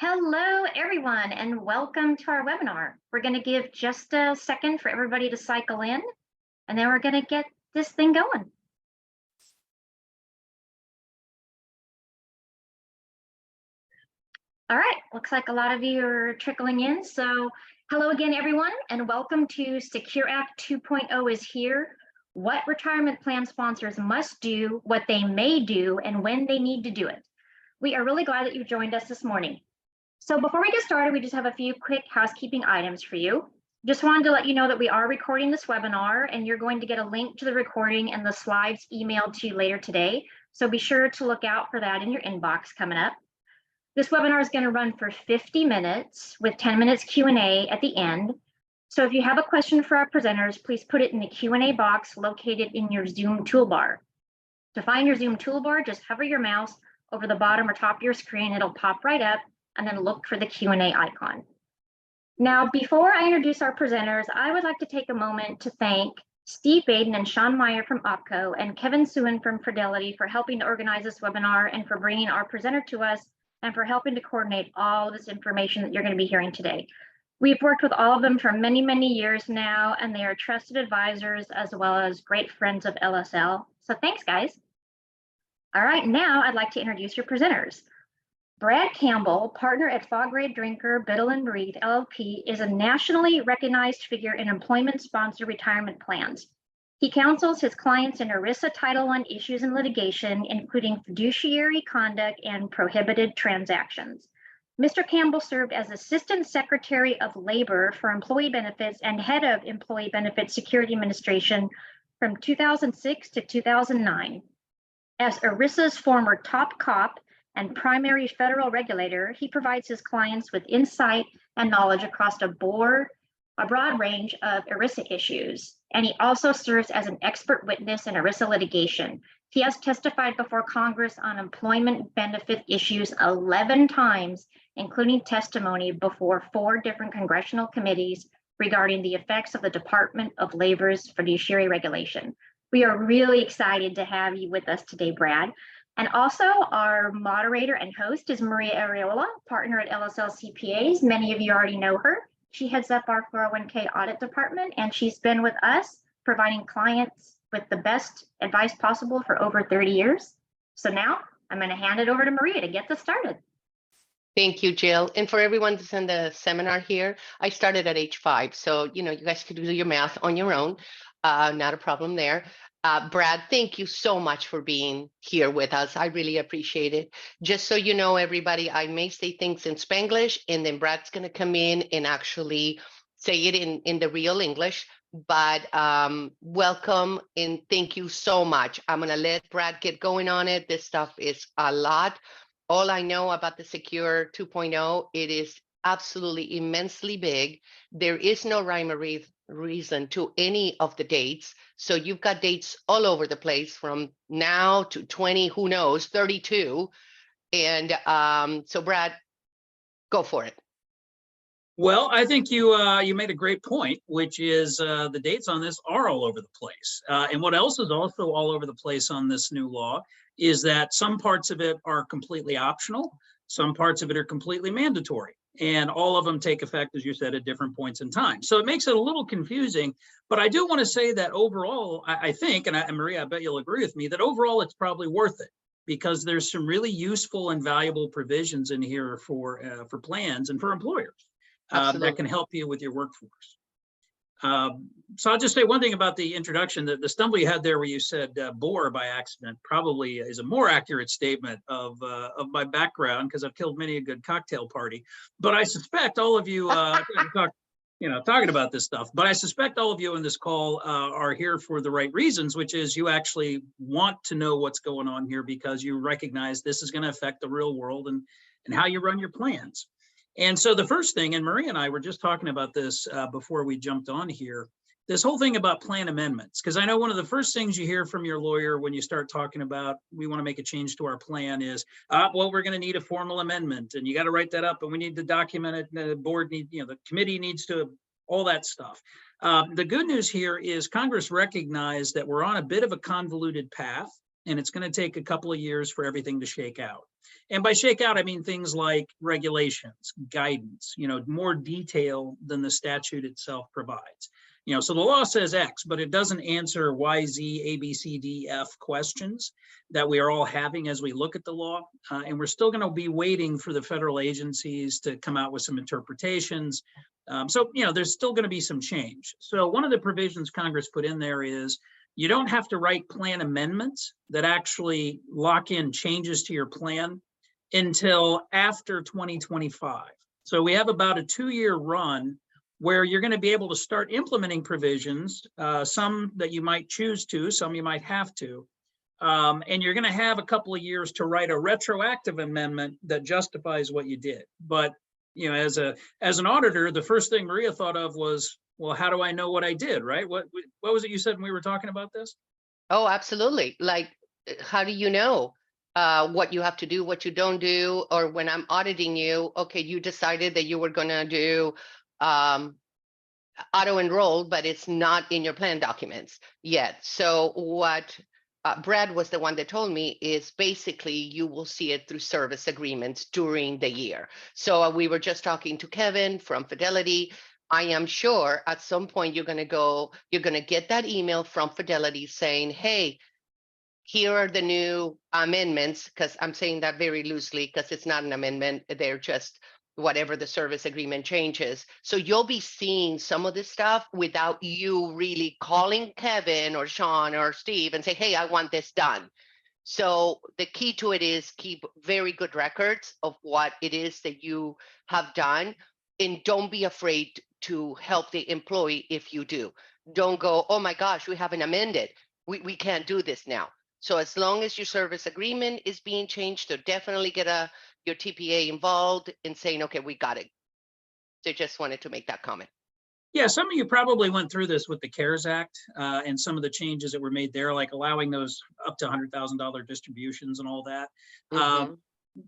Hello, everyone, and welcome to our webinar. We're going to give just a second for everybody to cycle in, and then we're going to get this thing going. All right, looks like a lot of you are trickling in. So hello again, everyone, and welcome to Secure Act 2.0 is here. What retirement plan sponsors must do, what they may do, and when they need to do it. We are really glad that you joined us this morning. So before we get started, we just have a few quick housekeeping items for you. Just wanted to let you know that we are recording this webinar and you're going to get a link to the recording and the slides emailed to you later today. So be sure to look out for that in your inbox coming up. This webinar is going to run for 50 minutes with 10 minutes Q&A at the end. So if you have a question for our presenters, please put it in the Q&A box located in your Zoom toolbar. To find your Zoom toolbar, just hover your mouse over the bottom or top of your screen. It'll pop right up, and then look for the Q&A icon. Now, before I introduce our presenters, I would like to take a moment to thank Steve Baden and Sean Meyer from OPCO and Kevin Suen from Fidelity for helping to organize this webinar and for bringing our presenter to us and for helping to coordinate all of this information that you're going to be hearing today. We've worked with all of them for many, many years now, and they are trusted advisors as well as great friends of LSL. So thanks, guys. All right, now I'd like to introduce your presenters. Brad Campbell, partner at Faugre Drinker, Biddle & Breed, LLP, is a nationally recognized figure in employment-sponsored retirement plans. He counsels his clients in ERISA Title I issues and litigation, including fiduciary conduct and prohibited transactions. Mr. Campbell served as Assistant Secretary of Labor for Employee Benefits and Head of Employee Benefits Security Administration from 2006 to 2009. As ERISA's former top cop and primary federal regulator, he provides his clients with insight and knowledge across a broad range of ERISA issues. And he also serves as an expert witness in ERISA litigation. He has testified before Congress on employment benefit issues 11 times, including testimony before 4 different congressional committees regarding the effects of the Department of Labor's fiduciary regulation. We are really excited to have you with us today, Brad. And also our moderator and host is Maria Areola, partner at LSL CPAs. Many of you already know her. She heads up our 401k audit department, and she's been with us providing clients with the best advice possible for over 30 years. So now I'm going to hand it over to Maria to get this started. Thank you, Jill. And for everyone that's in the seminar here, I started at age 5. So, you guys could do your math on your own. Not a problem there. Brad, thank you so much for being here with us. I really appreciate it. Just so you know, everybody, I may say things in Spanglish, and then Brad's going to come in and actually say it in the real English. But welcome and thank you so much. I'm going to let Brad get going on it. This stuff is a lot. All I know about the Secure 2.0, it is absolutely immensely big. There is no rhyme or reason to any of the dates. So you've got dates all over the place from now to 20, who knows, 32. And so Brad, go for it. Well, I think you made a great point, which is the dates on this are all over the place. And what else is also all over the place on this new law is that some parts of it are completely optional. Some parts of it are completely mandatory. And all of them take effect, as you said, at different points in time. So it makes it a little confusing. But I do want to say that overall, I think, and Maria, I bet you'll agree with me, that overall it's probably worth it, because there's some really useful and valuable provisions in here for plans and for employers that can help you with your workforce. So I'll just say one thing about the introduction. The stumble you had there where you said bore by accident probably is a more accurate statement of my background, because I've killed many a good cocktail party. But I suspect all of you, talking about this stuff, but I suspect all of you in this call are here for the right reasons, which is you actually want to know what's going on here because you recognize this is going to affect the real world and how you run your plans. And so the first thing, and Maria and I were just talking about this before we jumped on here, this whole thing about plan amendments, because I know one of the first things you hear from your lawyer when you start talking about, we want to make a change to our plan is, well, we're going to need a formal amendment and you got to write that up and we need to document it. And the board needs, the committee needs to, all that stuff. The good news here is Congress recognized that we're on a bit of a convoluted path and it's going to take a couple of years for everything to shake out. And by shake out, I mean things like regulations, guidance, more detail than the statute itself provides. So the law says X, but it doesn't answer Y, Z, A, B, C, D, F questions that we are all having as we look at the law. And we're still going to be waiting for the federal agencies to come out with some interpretations. So there's still going to be some change. So one of the provisions Congress put in there is you don't have to write plan amendments that actually lock in changes to your plan until after 2025. So we have about a 2-year run where you're going to be able to start implementing provisions, some that you might choose to, some you might have to. And you're going to have a couple of years to write a retroactive amendment that justifies what you did. But as an auditor, the first thing Maria thought of was, well, how do I know what I did, right? What was it you said when we were talking about this? Oh, absolutely. Like, how do you know what you have to do, what you don't do? Or when I'm auditing you, okay, you decided that you were going to do auto enroll, but it's not in your plan documents yet. So what Brad was the one that told me is basically you will see it through service agreements during the year. So we were just talking to Kevin from Fidelity. I am sure at some point you're going to get that email from Fidelity saying, hey, here are the new amendments, because I'm saying that very loosely because it's not an amendment. They're just whatever the service agreement changes. So you'll be seeing some of this stuff without you really calling Kevin or Sean or Steve and say, hey, I want this done. So the key to it is keep very good records of what it is that you have done, and don't be afraid to help the employee if you do. Don't go, oh my gosh, we haven't amended. We can't do this now. So as long as your service agreement is being changed, so definitely get your TPA involved in saying, okay, we got it. So just wanted to make that comment. Yeah, some of you probably went through this with the CARES Act and some of the changes that were made there, like allowing those up to $100,000 distributions and all that.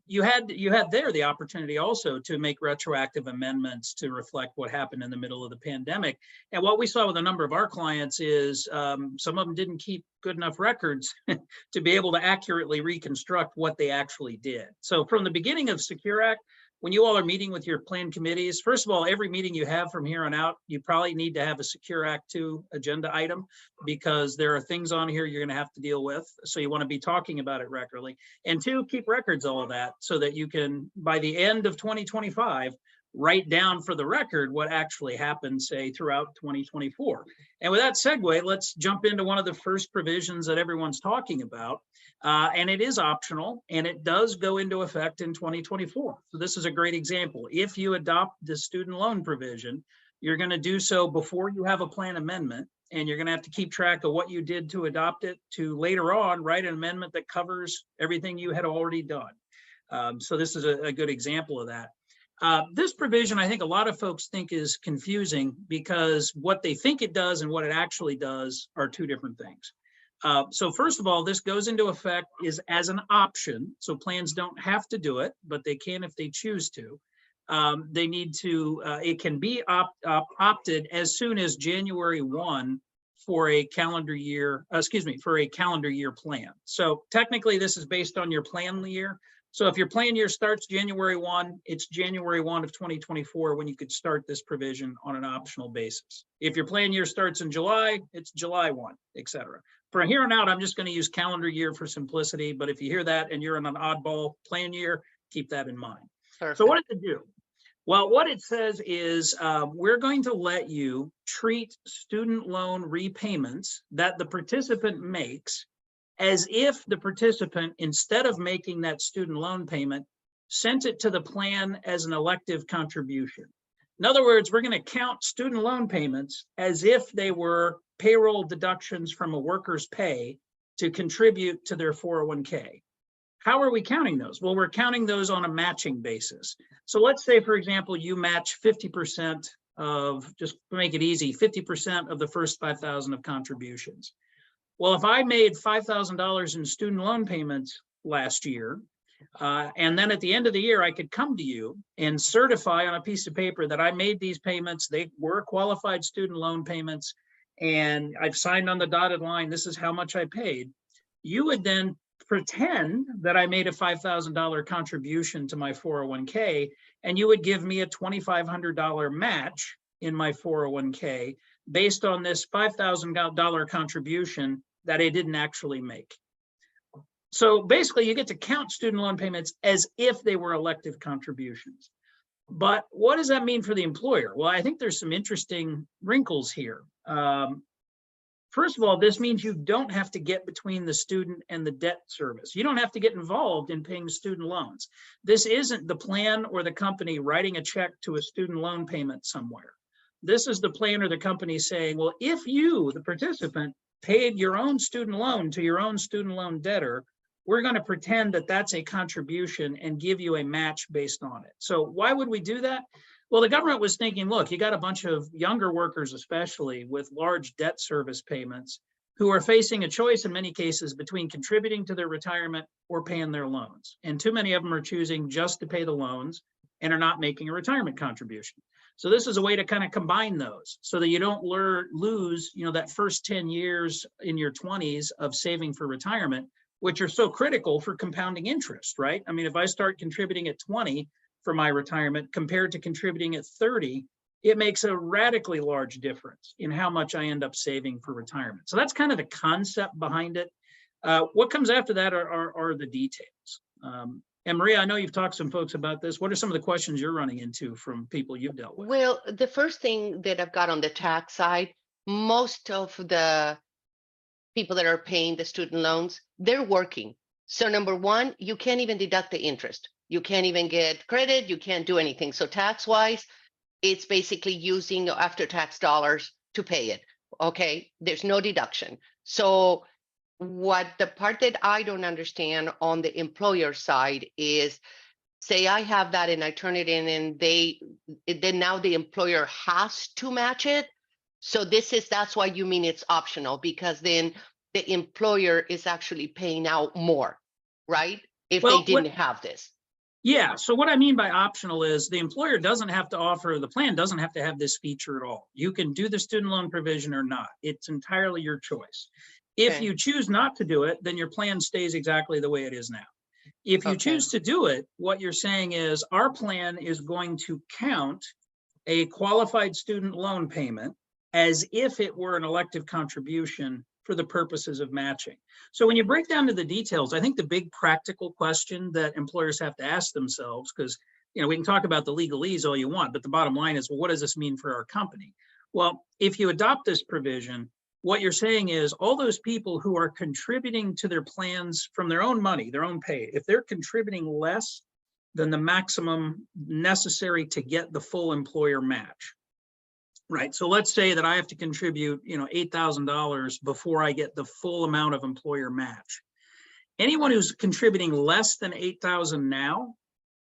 You had there the opportunity also to make retroactive amendments to reflect what happened in the middle of the pandemic. And what we saw with a number of our clients is some of them didn't keep good enough records to be able to accurately reconstruct what they actually did. So from the beginning of Secure Act, when you all are meeting with your plan committees, first of all, every meeting you have from here on out, you probably need to have a Secure Act 2 agenda item, because there are things on here you're going to have to deal with. So you want to be talking about it regularly. And 2, keep records all of that so that you can, by the end of 2025, write down for the record what actually happened, say, throughout 2024. And with that segue, let's jump into one of the first provisions that everyone's talking about. And it is optional, and it does go into effect in 2024. So this is a great example. If you adopt the student loan provision, you're going to do so before you have a plan amendment, and you're going to have to keep track of what you did to adopt it, to later on write an amendment that covers everything you had already done. So this is a good example of that. This provision, I think a lot of folks think is confusing, because what they think it does and what it actually does are 2 different things. So first of all, this goes into effect as an option. So plans don't have to do it, but they can if they choose to. They need to, it can be opted as soon as January 1 for a calendar year, for a calendar year plan. So technically this is based on your plan year. So if your plan year starts January 1, it's January 1 of 2024 when you could start this provision on an optional basis. If your plan year starts in July, it's July 1, et cetera. From here on out, I'm just going to use calendar year for simplicity, but if you hear that and you're in an oddball plan year, keep that in mind. Perfect. So what does it do? Well, what it says is we're going to let you treat student loan repayments that the participant makes as if the participant, instead of making that student loan payment, sent it to the plan as an elective contribution. In other words, we're going to count student loan payments as if they were payroll deductions from a worker's pay to contribute to their 401k. How are we counting those? Well, we're counting those on a matching basis. So let's say, for example, you match 50% of, just to make it easy, 50% of the first 5,000 of contributions. Well, if I made $5,000 in student loan payments last year, and then at the end of the year, I could come to you and certify on a piece of paper that I made these payments, they were qualified student loan payments, and I've signed on the dotted line, this is how much I paid. you would then pretend that I made a $5,000 contribution to my 401k, and you would give me a $2,500 match in my 401k based on this $5,000 contribution that I didn't actually make. So basically, you get to count student loan payments as if they were elective contributions. But what does that mean for the employer? Well, I think there's some interesting wrinkles here. First of all, this means you don't have to get between the student and the debt service. You don't have to get involved in paying student loans. This isn't the plan or the company writing a check to a student loan payment somewhere. This is the plan or the company saying, well, if you, the participant, paid your own student loan to your own student loan debtor, we're going to pretend that that's a contribution and give you a match based on it. So why would we do that? Well, the government was thinking, look, you got a bunch of younger workers, especially with large debt service payments, who are facing a choice in many cases between contributing to their retirement or paying their loans. And too many of them are choosing just to pay the loans and are not making a retirement contribution. So this is a way to kind of combine those so that you don't lose, that first 10 years in your 20s of saving for retirement, which are so critical for compounding interest, right? I mean, if I start contributing at 20 for my retirement compared to contributing at 30, it makes a radically large difference in how much I end up saving for retirement. So that's kind of the concept behind it. What comes after that are the details. And Maria, I know you've talked to some folks about this. What are some of the questions you're running into from people you've dealt with? Well, the first thing that I've got on the tax side, most of the people that are paying the student loans, they're working. So number one, you can't even deduct the interest. You can't even get credit. You can't do anything. So tax-wise, it's basically using after-tax dollars to pay it. Okay, there's no deduction. So what the part that I don't understand on the employer side is, say I have that and I turn it in and then now the employer has to match it. So that's why you mean it's optional, because then the employer is actually paying out more, right? If they didn't have this. Yeah, so what I mean by optional is the employer doesn't have to offer, the plan doesn't have to have this feature at all. You can do the student loan provision or not. It's entirely your choice. If you choose not to do it, then your plan stays exactly the way it is now. If you choose to do it, what you're saying is our plan is going to count a qualified student loan payment as if it were an elective contribution for the purposes of matching. So when you break down to the details, I think the big practical question that employers have to ask themselves, because we can talk about the legalese all you want, but the bottom line is, well, what does this mean for our company? Well, if you adopt this provision, what you're saying is all those people who are contributing to their plans from their own money, their own pay, if they're contributing less than the maximum necessary to get the full employer match, right? So let's say that I have to contribute, $8,000 before I get the full amount of employer match. Anyone who's contributing less than $8,000 now,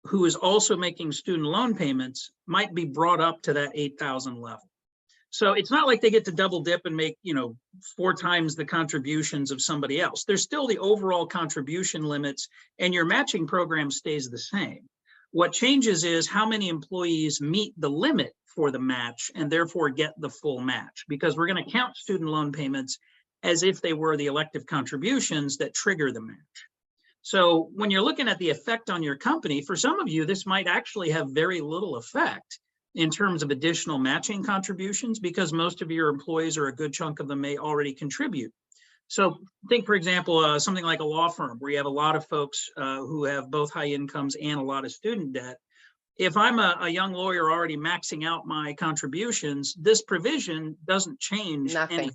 who is also making student loan payments, might be brought up to that $8,000 level. So it's not like they get to double dip and make, 4 times the contributions of somebody else. There's still the overall contribution limits, and your matching program stays the same. What changes is how many employees meet the limit for the match and therefore get the full match, because we're going to count student loan payments as if they were the elective contributions that trigger the match. So when you're looking at the effect on your company, for some of you, this might actually have very little effect in terms of additional matching contributions, because most of your employees, or a good chunk of them, may already contribute. So think, for example, something like a law firm where you have a lot of folks who have both high incomes and a lot of student debt. If I'm a young lawyer already maxing out my contributions, this provision doesn't change anything,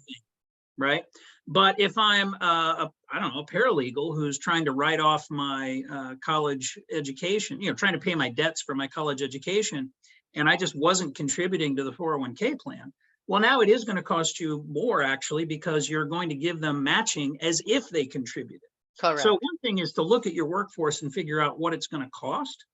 right? But if I'm a paralegal who's trying to write off my college education, trying to pay my debts for my college education, and I just wasn't contributing to the 401k plan, well, now it is going to cost you more, actually, because you're going to give them matching as if they contributed. Correct. So one thing is to look at your workforce and figure out what it's going to cost.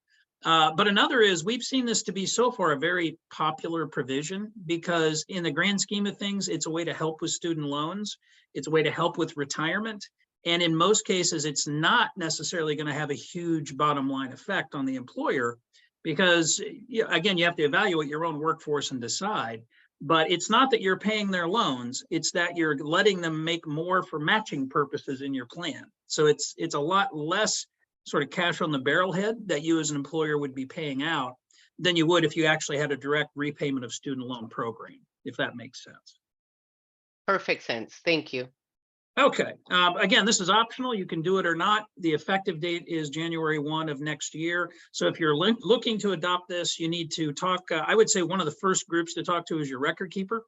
But another is, we've seen this to be so far a very popular provision, because in the grand scheme of things, it's a way to help with student loans. It's a way to help with retirement. And in most cases, it's not necessarily going to have a huge bottom line effect on the employer, because, again, you have to evaluate your own workforce and decide. But it's not that you're paying their loans, it's that you're letting them make more for matching purposes in your plan. So it's a lot less sort of cash on the barrelhead that you as an employer would be paying out than you would if you actually had a direct repayment of student loan program, if that makes sense. Perfect sense. Thank you. Okay, again, this is optional. You can do it or not. The effective date is January 1 of next year. So if you're looking to adopt this, you need to talk, I would say one of the first groups to talk to is your record keeper,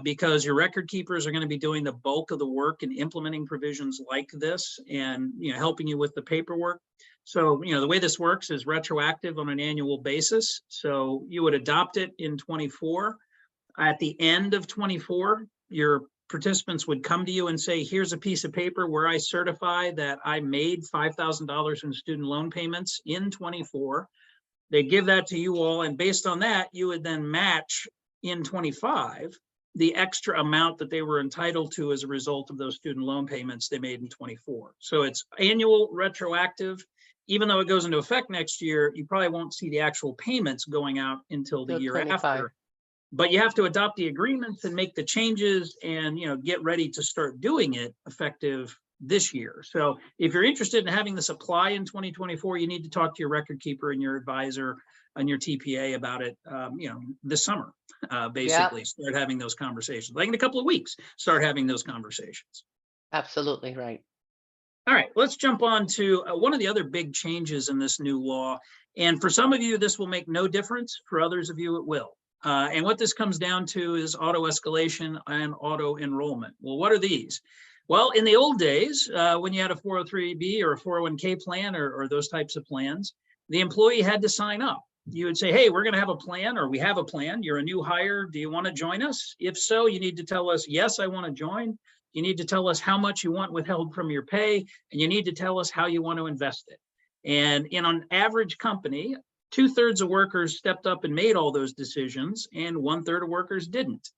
because your record keepers are going to be doing the bulk of the work in implementing provisions like this and, you know, helping you with the paperwork. So, you know, the way this works is retroactive on an annual basis. So you would adopt it in 24. At the end of 24, your participants would come to you and say, here's a piece of paper where I certify that I made $5,000 in student loan payments in 24. They give that to you all. And based on that, you would then match in 25 the extra amount that they were entitled to as a result of those student loan payments they made in 24. So it's annual, retroactive. Even though it goes into effect next year, you probably won't see the actual payments going out until the year 25. after. But you have to adopt the agreements and make the changes and, you know, get ready to start doing it effective this year. So if you're interested in having this apply in 2024, you need to talk to your record keeper and your advisor and your TPA about it, you know, this summer, basically. Start having those conversations. Like in a couple of weeks, start having those conversations. Absolutely right. All right, let's jump on to one of the other big changes in this new law. And for some of you, this will make no difference. For others of you, it will. And what this comes down to is auto escalation and auto enrollment. Well, what are these? Well, in the old days, when you had a 403B or a 401k plan or those types of plans, the employee had to sign up. You would say, hey, we're going to have a plan, or we have a plan. You're a new hire. Do you want to join us? If so, you need to tell us, yes, I want to join. You need to tell us how much you want withheld from your pay, and you need to tell us how you want to invest it. And in an average company, 2/3 of workers stepped up and made all those decisions, and 1/3 of workers didn't.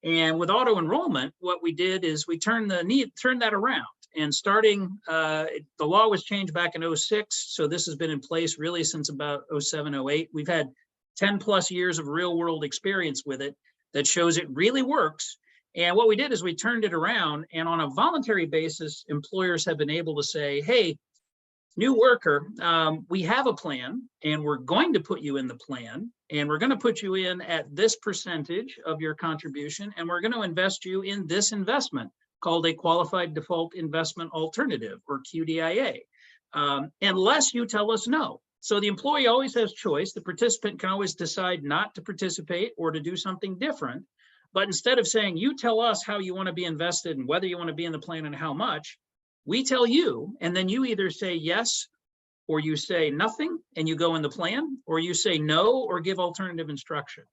And with auto enrollment, what we did is we turned that around. And starting, the law was changed back in 06, so this has been in place really since about 07, 08. We've had 10 plus years of real world experience with it that shows it really works. And what we did is we turned it around, and on a voluntary basis, employers have been able to say, hey, new worker, we have a plan, and we're going to put you in the plan, and we're going to put you in at this percentage of your contribution, and we're going to invest you in this investment called a qualified default investment alternative, or QDIA, unless you tell us no. So the employee always has choice. The participant can always decide not to participate or to do something different. But instead of saying, you tell us how you want to be invested and whether you want to be in the plan and how much, we tell you, and then you either say yes, or you say nothing and you go in the plan, or you say no, or give alternative instruction.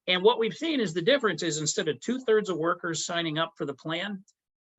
And what we've seen is the difference is instead of 2/3 of workers signing up for the plan,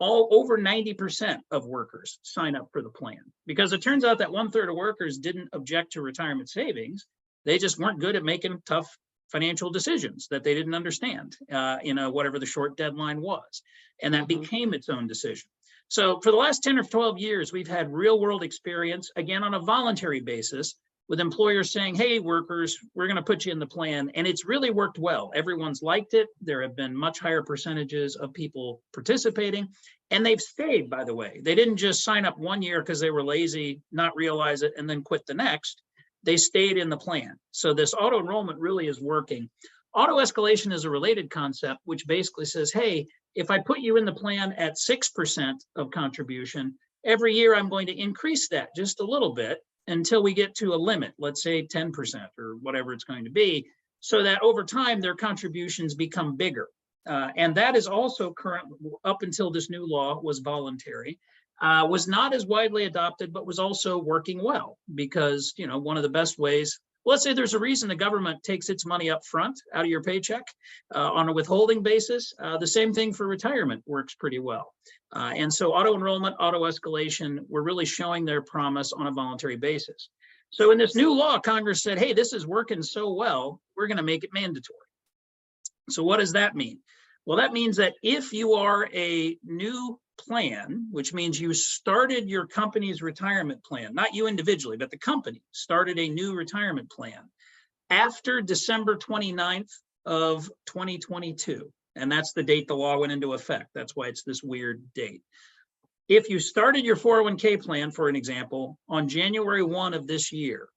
all over 90% of workers sign up for the plan, because it turns out that 1/3 of workers didn't object to retirement savings. They just weren't good at making tough financial decisions that they didn't understand, whatever the short deadline was. And that became its own decision. So for the last 10 or 12 years, we've had real world experience, again, on a voluntary basis, with employers saying, hey, workers, we're going to put you in the plan. And it's really worked well. Everyone's liked it. There have been much higher percentages of people participating. And they've stayed, by the way. They didn't just sign up 1 year because they were lazy, not realize it, and then quit the next. They stayed in the plan. So this auto enrollment really is working. Auto escalation is a related concept, which basically says, hey, if I put you in the plan at 6% of contribution, every year I'm going to increase that just a little bit until we get to a limit, let's say 10% or whatever it's going to be, so that over time their contributions become bigger. And that is also current, up until this new law was voluntary, was not as widely adopted, but was also working well, because, you know, one of the best ways, let's say there's a reason the government takes its money up front out of your paycheck on a withholding basis. The same thing for retirement works pretty well. And so auto enrollment, auto escalation, we're really showing their promise on a voluntary basis. So in this new law, Congress said, hey, this is working so well, we're going to make it mandatory. So what does that mean? Well, that means that if you are a new plan, which means you started your company's retirement plan, not you individually, but the company started a new retirement plan after December 29th of 2022. And that's the date the law went into effect. That's why it's this weird date. If you started your 401k plan, for an example, on January 1 of this year,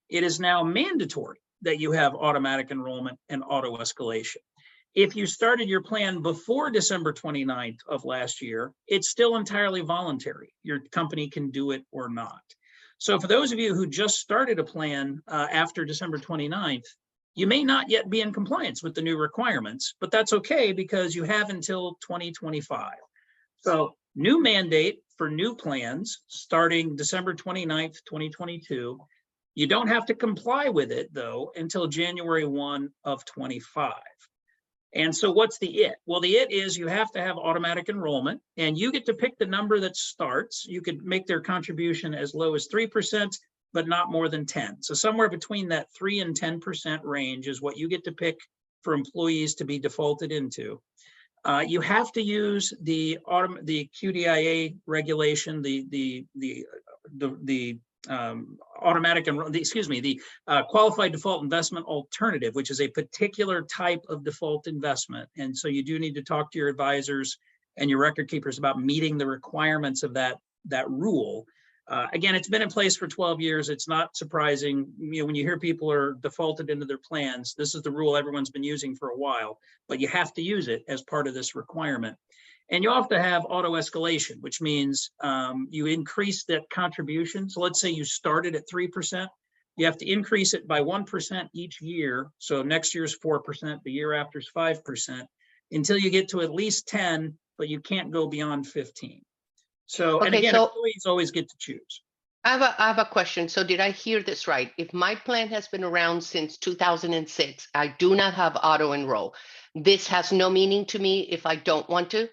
it is now mandatory that you have automatic enrollment and auto escalation. If you started your plan before December 29th of last year, it's still entirely voluntary. Your company can do it or not. So for those of you who just started a plan after December 29th, you may not yet be in compliance with the new requirements, but that's okay because you have until 2025. So new mandate for new plans starting December 29th, 2022. You don't have to comply with it though until January 1 of 25. And so what's the it? Well, the it is you have to have automatic enrollment and you get to pick the number that starts. You could make their contribution as low as 3%, but not more than 10. So somewhere between that 3 and 10% range is what you get to pick for employees to be defaulted into. You have to use the QDIA regulation, the automatic and the qualified default investment alternative, which is a particular type of default investment. And so you do need to talk to your advisors and your record keepers about meeting the requirements of that rule. Again, it's been in place for 12 years. It's not surprising, when you hear people are defaulted into their plans, this is the rule everyone's been using for a while, but you have to use it as part of this requirement. And you have to have auto escalation, which means you increase that contribution. So let's say you started at 3%, you have to increase it by 1% each year. So next year's 4%, the year after's 5%, until you get to at least 10, but you can't go beyond 15. So, and Okay, again, so employees always get to choose. I have a question. So did I hear this right? If my plan has been around since 2006, I do not have auto enroll. This has no meaning to me if I don't want to.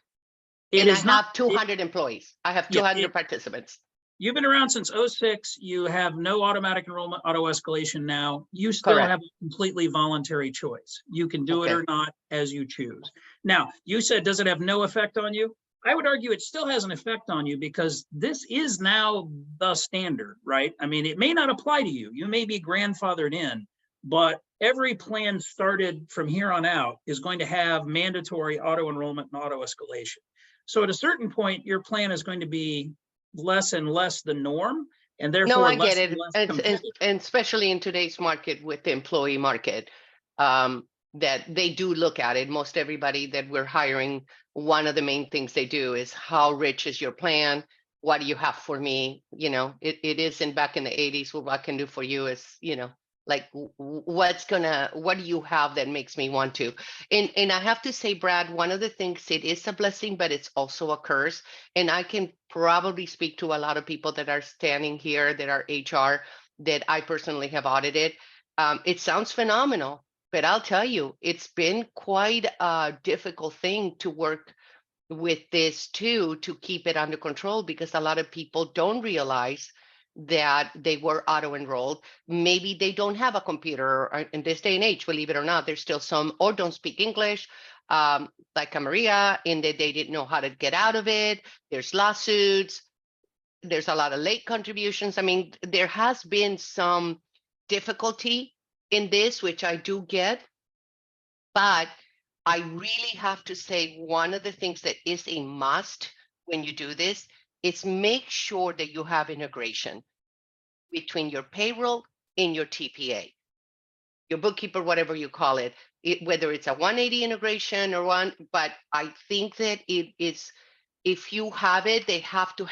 It And I is not, have 200 employees. I have Yeah, 200 participants. You've been around since 06. You have no automatic enrollment, auto escalation now. You still Correct. have a completely voluntary choice. You can do it Okay. or not as you choose. Now, you said, does it have no effect on you? I would argue it still has an effect on you because this is now the standard, right? I mean, it may not apply to you. You may be grandfathered in, but every plan started from here on out is going to have mandatory auto enrollment and auto escalation. So at a certain point, your plan is going to be less and less the norm, and therefore No, I less get and it. less competitive. And especially in today's market with the employee market, that they do look at it. Most everybody that we're hiring, one of the main things they do is how rich is your plan? What do you have for me? It isn't back in the 80s. Well, what I can do for you is, like what do you have that makes me want to? And I have to say, Brad, one of the things, it is a blessing, but it's also a curse. And I can probably speak to a lot of people that are standing here that are HR that I personally have audited. It sounds phenomenal, but I'll tell you, it's been quite a difficult thing to work with this too, to keep it under control, because a lot of people don't realize that they were auto-enrolled. Maybe they don't have a computer in this day and age, believe it or not. There's still some, or don't speak English, like Maria, in that they didn't know how to get out of it. There's lawsuits. There's a lot of late contributions. I mean, there has been some difficulty in this, which I do get, but I really have to say, one of the things that is a must when you do this is make sure that you have integration between your payroll and your TPA, your bookkeeper, whatever you call it, whether it's a 180 integration or one, but I think that it is, if you have it, they have to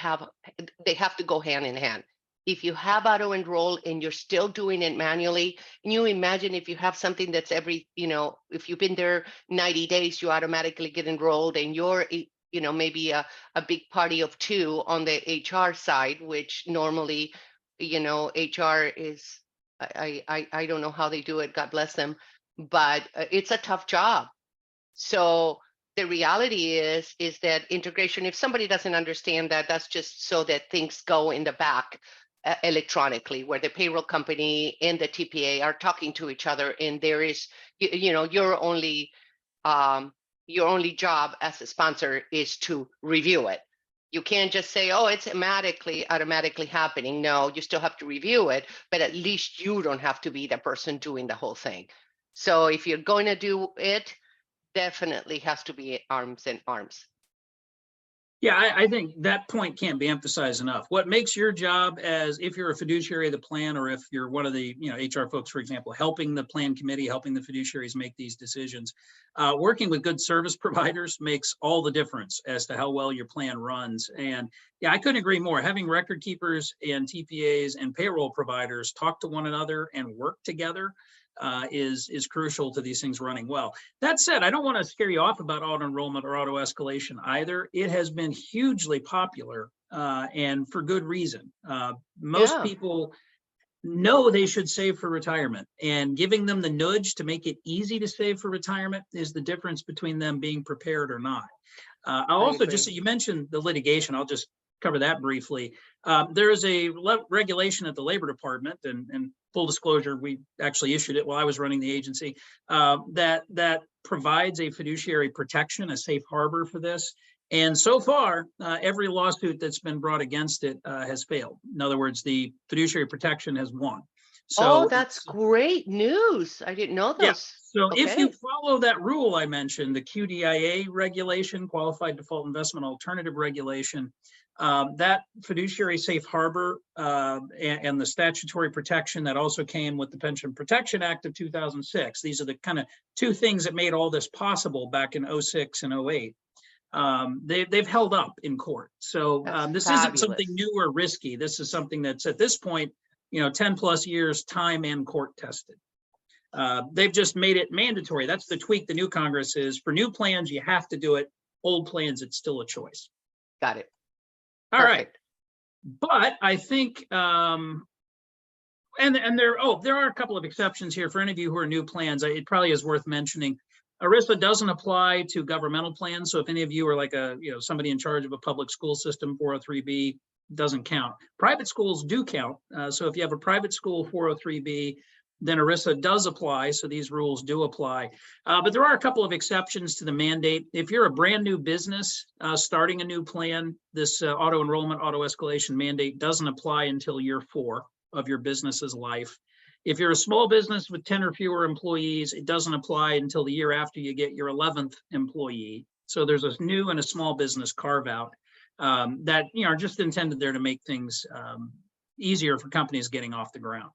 go hand in hand. If you have auto enroll and you're still doing it manually, and you imagine if you have something that's every, if you've been there 90 days, you automatically get enrolled, and you're, maybe a big party of 2 on the HR side, which normally, HR is, I don't know how they do it, God bless them, but it's a tough job. So the reality is that integration, if somebody doesn't understand that, that's just so that things go in the back electronically, where the payroll company and the TPA are talking to each other, and there is, your only job as a sponsor is to review it. You can't just say, oh, it's automatically happening. No, you still have to review it, but at least you don't have to be the person doing the whole thing. So if you're going to do it, definitely has to be arms in arms. Yeah, I think that point can't be emphasized enough. What makes your job, as if you're a fiduciary of the plan, or if you're one of the HR folks, for example, helping the plan committee, helping the fiduciaries make these decisions, working with good service providers makes all the difference as to how well your plan runs. And yeah, I couldn't agree more. Having record keepers and TPAs and payroll providers talk to one another and work together is crucial to these things running well. That said, I don't want to scare you off about auto enrollment or auto escalation either. It has been hugely popular and for good reason. Most people know they should save for retirement, and giving them the nudge to make it easy to save for retirement is the difference between them being prepared or not. I'll also just, you mentioned the litigation, I'll just cover that briefly. There is a regulation at the Labor Department, and full disclosure, we actually issued it while I was running the agency, that provides a fiduciary protection, a safe harbor for this. And so far, every lawsuit that's been brought against it has failed. In other words, the fiduciary protection has won. So, that's great news. I didn't know those. Yeah. So if you follow that rule I mentioned, the QDIA regulation, Qualified Default Investment Alternative Regulation, that fiduciary safe harbor and the statutory protection that also came with the Pension Protection Act of 2006. These are the kind of two things that made all this possible back in 06 and 08. They've held up in court. So this isn't something new or risky. This is something that's at this point, 10 plus years time and court tested. They've just made it mandatory. That's the tweak the new Congress is. For new plans, you have to do it. Old plans, it's still a choice. Got it. All right. But I think, and there are a couple of exceptions here for any of you who are new plans. It probably is worth mentioning. ERISA doesn't apply to governmental plans. So if any of you are like somebody in charge of a public school system, 403B doesn't count. Private schools do count. So if you have a private school 403B, then ERISA does apply. So these rules do apply. But there are a couple of exceptions to the mandate. If you're a brand new business starting a new plan, this auto enrollment, auto escalation mandate doesn't apply until year 4 of your business's life. If you're a small business with 10 or fewer employees, it doesn't apply until the year after you get your 11th employee. So there's a new and a small business carve out that are just intended there to make things easier for companies getting off the ground.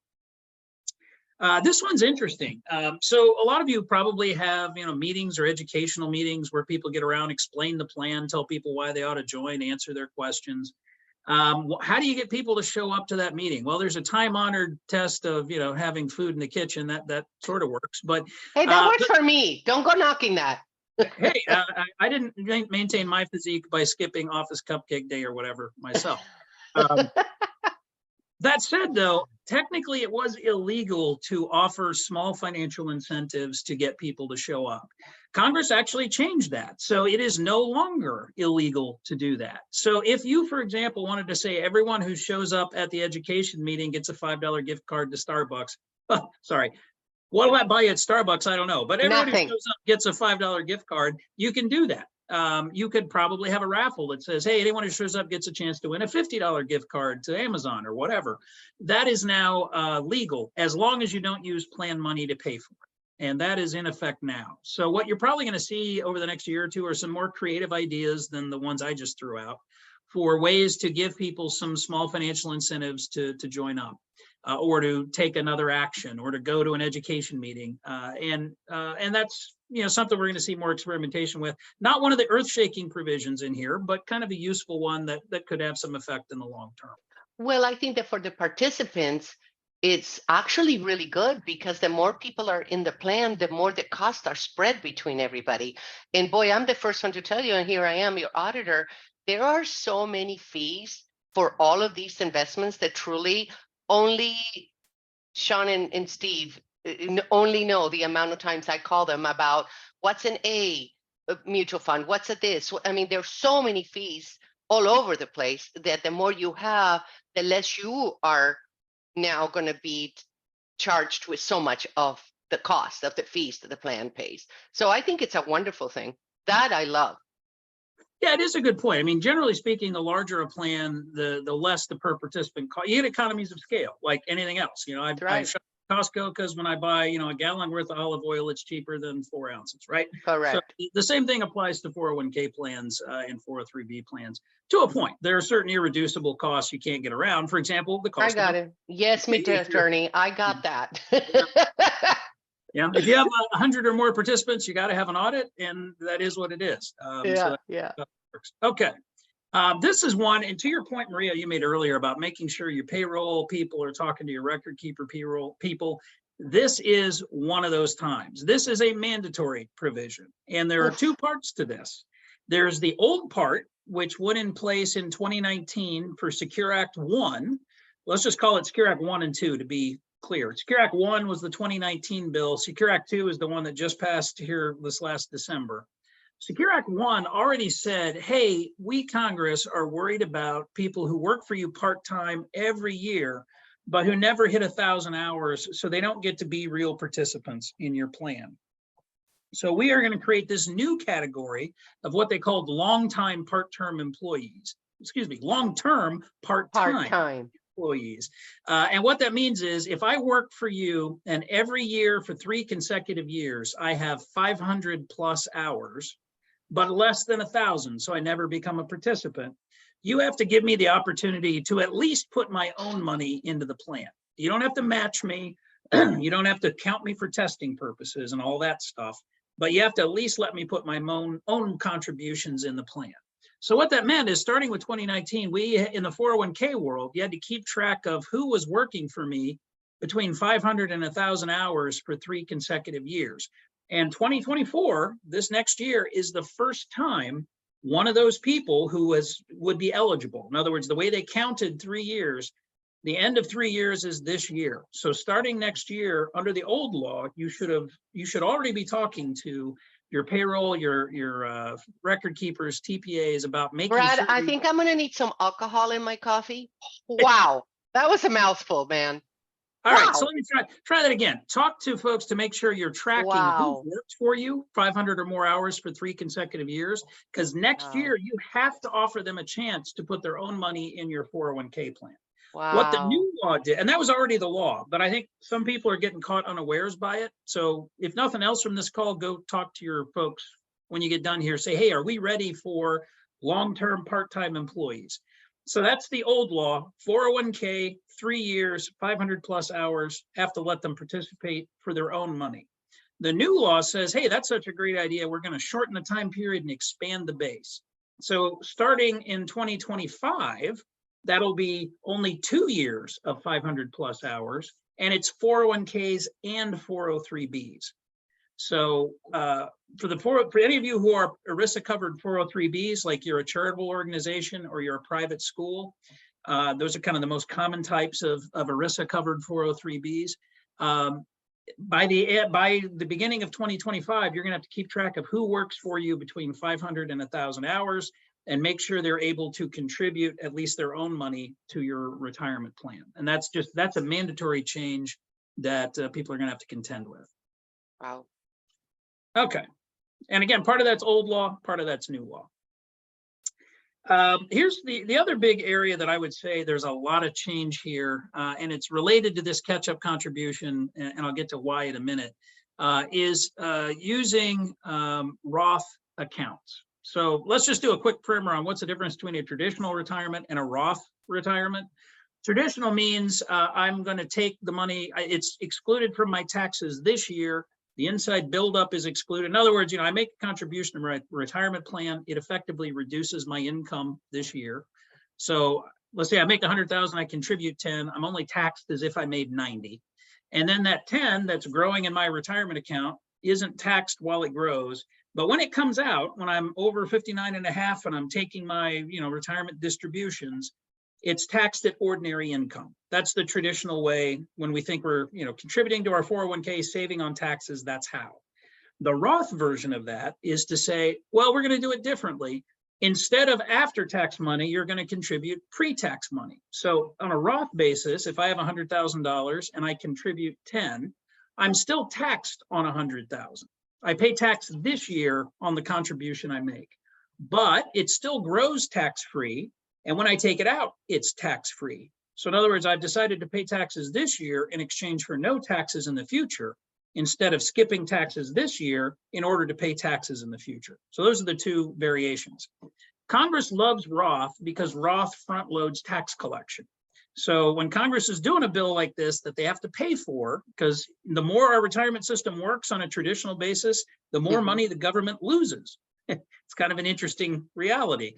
This one's interesting. So a lot of you probably have meetings or educational meetings where people get around, explain the plan, tell people why they ought to join, answer their questions. How do you get people to show up to that meeting? Well, there's a time-honored test of having food in the kitchen that sort of works. But hey, that works for me. Don't go knocking that. Hey, I didn't maintain my physique by skipping office cupcake day or whatever myself. That said, though, technically it was illegal to offer small financial incentives to get people to show up. Congress actually changed that. So it is no longer illegal to do that. So if you, for example, wanted to say everyone who shows up at the education meeting gets a $5 gift card to Starbucks, sorry, what'll that buy you at Starbucks? I don't know. But everyone who shows up gets a $5 gift card. You can do that. You could probably have a raffle that says, hey, anyone who shows up gets a chance to win a $50 gift card to Amazon or whatever. That is now legal as long as you don't use plan money to pay for it. And that is in effect now. So what you're probably going to see over the next year or two are some more creative ideas than the ones I just threw out for ways to give people some small financial incentives to join up. Or to take another action, or to go to an education meeting, and that's something we're going to see more experimentation with. Not one of the earth-shaking provisions in here, but kind of a useful one that could have some effect in the long term. Well, I think that for the participants, it's actually really good because the more people are in the plan, the more the costs are spread between everybody. And boy, I'm the first one to tell you, and here I am, your auditor. There are so many fees for all of these investments that truly only Sean and Steve only know the amount of times I call them about what's an A mutual fund, what's a this. I mean, there's so many fees all over the place that the more you have, the less you are now going to be charged with so much of the cost of the fees that the plan pays. So I think it's a wonderful thing that I love. Yeah, it is a good point. I mean, generally speaking, the larger a plan, the less the per participant cost. You get economies of scale, like anything else. I shop Costco because when I buy, a gallon worth of olive oil, it's cheaper than 4 ounces, right? So Correct. the same thing applies to 401k plans and 403b plans to a point. There are certain irreducible costs you can't get around. For example, the I cost got of it. Yes, me too, if you're- attorney. I got that. yeah, if you have 100 or more participants, you got to have an audit, and that is what it is. So Yeah, yeah. that works. Okay. This is one, and to your point, Maria, you made earlier about making sure your payroll people are talking to your record keeper payroll people. This is one of those times. This is a mandatory provision, and there are Oof. two parts to this. There's the old part, which went in place in 2019 for Secure Act 1. Let's just call it Secure Act 1 and 2 to be clear. Secure Act 1 was the 2019 bill. Secure Act 2 is the one that just passed here this last December. Secure Act 1 already said, hey, we Congress are worried about people who work for you part-time every year, but who never hit 1,000 hours, so they don't get to be real participants in your plan. So we are going to create this new category of what they called long-time part-term employees. Excuse me, long-term part-time Part-time. employees. And what that means is if I work for you and every year for 3 consecutive years, I have 500 plus hours, but less than 1,000, so I never become a participant, you have to give me the opportunity to at least put my own money into the plan. You don't have to match me. You don't have to count me for testing purposes and all that stuff, but you have to at least let me put my own contributions in the plan. So what that meant is starting with 2019, we in the 401k world, you had to keep track of who was working for me between 500 and 1,000 hours for 3 consecutive years. And 2024, this next year, is the first time one of those people who would be eligible. In other words, the way they counted 3 years, the end of 3 years is this year. So starting next year, under the old law, you should already be talking to your payroll, your record keepers, TPAs about making Brad, sure. I think I'm gonna need some alcohol in my coffee. Wow, that was a mouthful, man. All right, so Wow. let me try that again. Talk to folks to make sure you're tracking Wow. who works for you 500 or more hours for 3 consecutive years, because next Wow. year you have to offer them a chance to put their own money in your 401k plan. Wow. What the new law did, and that was already the law, but I think some people are getting caught unawares by it. So if nothing else from this call, go talk to your folks when you get done here. Say, hey, are we ready for long-term part-time employees? So that's the old law, 401k, 3 years, 500 plus hours, have to let them participate for their own money. The new law says, hey, that's such a great idea. We're going to shorten the time period and expand the base. So starting in 2025, that'll be only 2 years of 500 plus hours, and it's 401ks and 403bs. So for any of you who are ERISA covered 403bs, like you're a charitable organization or you're a private school, those are kind of the most common types of ERISA covered 403bs. By the beginning of 2025, you're going to have to keep track of who works for you between 500 and 1,000 hours and make sure they're able to contribute at least their own money to your retirement plan. And that's a mandatory change that people are going to have to contend with. Wow. Okay. And again, part of that's old law, part of that's new law. Here's the other big area that I would say there's a lot of change here, and it's related to this catch-up contribution, and I'll get to why in a minute, is using Roth accounts. So let's just do a quick primer on what's the difference between a traditional retirement and a Roth retirement. Traditional means I'm going to take the money, it's excluded from my taxes this year. The inside buildup is excluded. In other words, I make a contribution to my retirement plan. It effectively reduces my income this year. So let's say I make 100,000, I contribute 10. I'm only taxed as if I made 90. And then that 10 that's growing in my retirement account isn't taxed while it grows. But when it comes out, when I'm over 59 and a half and I'm taking my retirement distributions, it's taxed at ordinary income. That's the traditional way when we think we're contributing to our 401k, saving on taxes, that's how. The Roth version of that is to say, well, we're going to do it differently. Instead of after-tax money, you're going to contribute pre-tax money. So on a Roth basis, if I have $100,000 and I contribute 10, I'm still taxed on 100,000. I pay tax this year on the contribution I make, but it still grows tax-free. And when I take it out, it's tax-free. So in other words, I've decided to pay taxes this year in exchange for no taxes in the future, instead of skipping taxes this year in order to pay taxes in the future. So those are the two variations. Congress loves Roth because Roth front loads tax collection. So when Congress is doing a bill like this that they have to pay for, because the more our retirement system works on a traditional basis, the more money the government loses. It's kind of an interesting reality.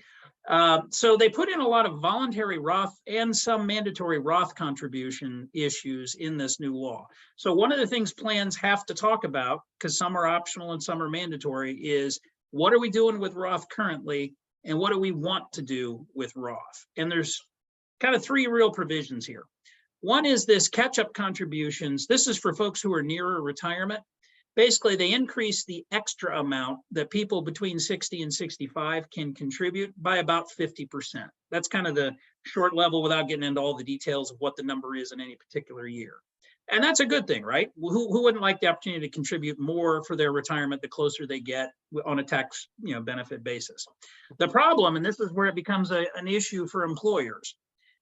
So they put in a lot of voluntary Roth and some mandatory Roth contribution issues in this new law. So one of the things plans have to talk about, because some are optional and some are mandatory, is what are we doing with Roth currently and what do we want to do with Roth? And there's kind of three real provisions here. One is this catch-up contributions. This is for folks who are nearer retirement. Basically, they increase the extra amount that people between 60 and 65 can contribute by about 50%. That's kind of the short level without getting into all the details of what the number is in any particular year. And that's a good thing, right? Who wouldn't like the opportunity to contribute more for their retirement the closer they get on a tax benefit basis? The problem, and this is where it becomes an issue for employers,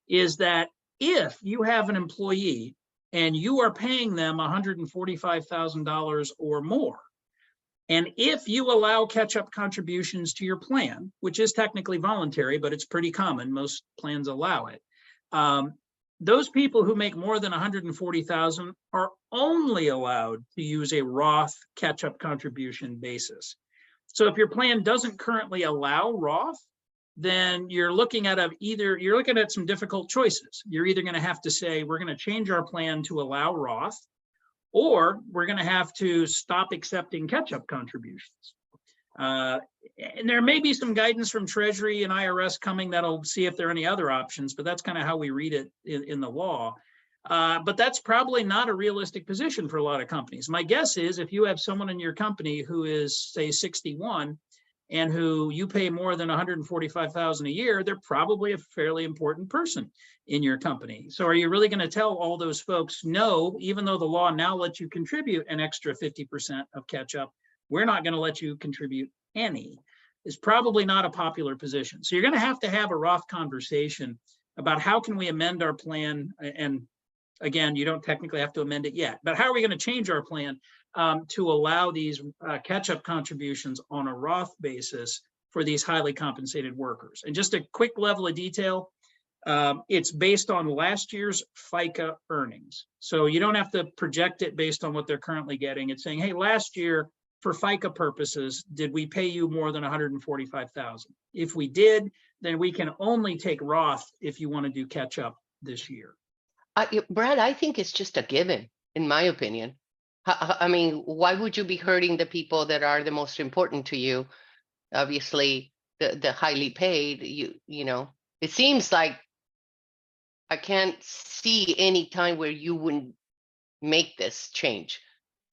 is that if you have an employee and you are paying them $145,000 or more, and if you allow catch-up contributions to your plan, which is technically voluntary, but it's pretty common, most plans allow it, those people who make more than $140,000 are only allowed to use a Roth catch-up contribution basis. So if your plan doesn't currently allow Roth, then you're looking at some difficult choices. You're either going to have to say, we're going to change our plan to allow Roth, or we're going to have to stop accepting catch-up contributions. And there may be some guidance from Treasury and IRS coming that'll see if there are any other options, but that's kind of how we read it in the law. But that's probably not a realistic position for a lot of companies. My guess is if you have someone in your company who is, say, 61, and who you pay more than $145,000 a year, they're probably a fairly important person in your company. So are you really going to tell all those folks, no, even though the law now lets you contribute an extra 50% of catch up, we're not going to let you contribute any? Is probably not a popular position. So you're going to have a Roth conversation about how can we amend our plan. And again, you don't technically have to amend it yet, but how are we going to change our plan to allow these catch-up contributions on a Roth basis for these highly compensated workers? And just a quick level of detail, it's based on last year's FICA earnings. So you don't have to project it based on what they're currently getting. It's saying, hey, last year, for FICA purposes, did we pay you more than $145,000? If we did, then we can only take Roth if you want to do catch-up this year. Brad, I think it's just a given, in my opinion. I mean, why would you be hurting the people that are the most important to you? Obviously, the highly paid, you know, it seems like I can't see any time where you wouldn't make this change.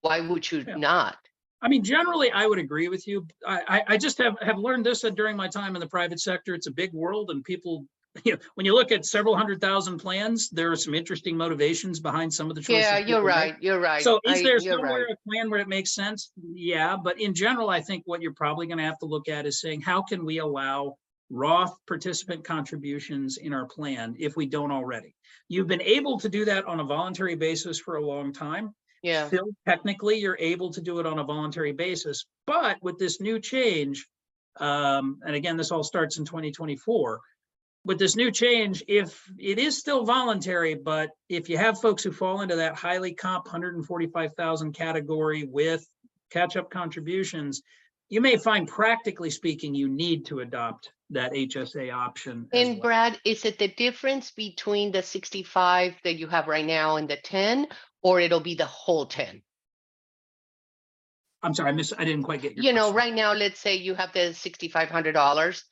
Why would you not? I mean, generally, I would agree with you. I just have learned this during my time in the private sector. It's a big world, and people, when you look at several 100,000 plans, there are some interesting motivations behind some of the choices. Yeah, you're right. You're right. So is there somewhere a plan where it makes sense? Yeah, but in general, I think what you're probably going to have to look at is saying, how can we allow Roth participant contributions in our plan if we don't already? You've been able to do that on a voluntary basis for a long time. Yeah. Still, technically, you're able to do it on a voluntary basis. But with this new change, and again, this all starts in 2024, with this new change, if it is still voluntary, but if you have folks who fall into that highly comp 145,000 category with catch-up contributions, you may find, practically speaking, you need to adopt that HSA option. And Brad, is it the difference between the 65 that you have right now and the 10, or it'll be the whole 10? I'm sorry, I didn't quite get your question. Right now, let's say you have the $6,500,